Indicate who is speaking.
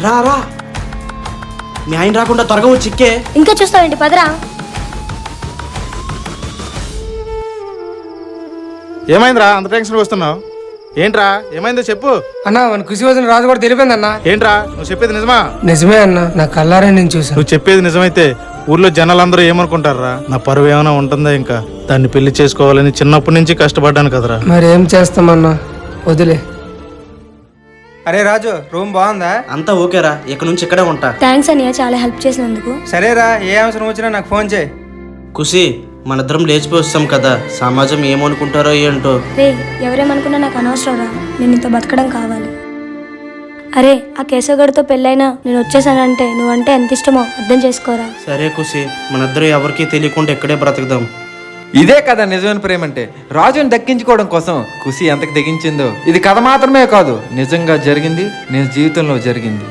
Speaker 1: రా రా, మీ ఆయన రాకుండా త్వరగా వచ్చి చిక్కే.
Speaker 2: ఇంకా చూస్తావేంటి, పదరా.
Speaker 3: ఏమైందిరా అంత టెన్షన్ వస్తున్నావు? ఏంట్రా ఏమైందో చెప్పు.
Speaker 4: అన్నా మన కృషి వదిన రాజు కూడా తెలిపింది అన్న.
Speaker 3: ఏంట్రా నువ్వు చెప్పేది నిజమా?
Speaker 4: నిజమే అన్న, నా కళ్ళారే నేను చూసాను.
Speaker 3: నువ్వు చెప్పేది నిజమైతే ఊర్లో జనాలందరూ ఏమనుకుంటారా? నా పరువు ఏమైనా ఉంటుందా? ఇంకా దాన్ని పెళ్లి చేసుకోవాలని చిన్నప్పటి నుంచి కష్టపడ్డాను కదరా.
Speaker 4: మరి ఏం చేస్తామన్నా, వదిలే. అరే రాజు, రూమ్ బాగుందా?
Speaker 1: అంతా ఓకేరా, ఇక్కడ నుంచి ఇక్కడే ఉంటా.
Speaker 2: థ్యాంక్స్ అన్నయ్య, చాలా హెల్ప్ చేసినందుకు.
Speaker 4: సరేరా, ఏ అవసరం వచ్చినా నాకు ఫోన్ చేయి.
Speaker 1: ఖుషి, మనిద్దరం లేచిపోయి వస్తాం కదా, సమాజం ఏమనుకుంటారో ఏంటో.
Speaker 2: రే, ఎవరేమనుకున్నా నాకు అనవసరం రా, నేను ఇంత బతకడం కావాలి. అరే, ఆ కేశవగడితో పెళ్ళైనా నేను వచ్చేసానంటే నువ్వంటే ఎంత ఇష్టమో అర్థం చేసుకోరా.
Speaker 1: సరే ఖుషి, మనిద్దరం ఎవరికీ తెలియకుండా ఇక్కడే బ్రతకదాం.
Speaker 5: ఇదే కదా నిజమైన ప్రేమ అంటే. రాజుని దక్కించుకోవడం కోసం ఖుషి ఎంతకు తెగించిందో ఇది కథ మాత్రమే కాదు, నిజంగా జరిగింది, నేను జీవితంలో జరిగింది.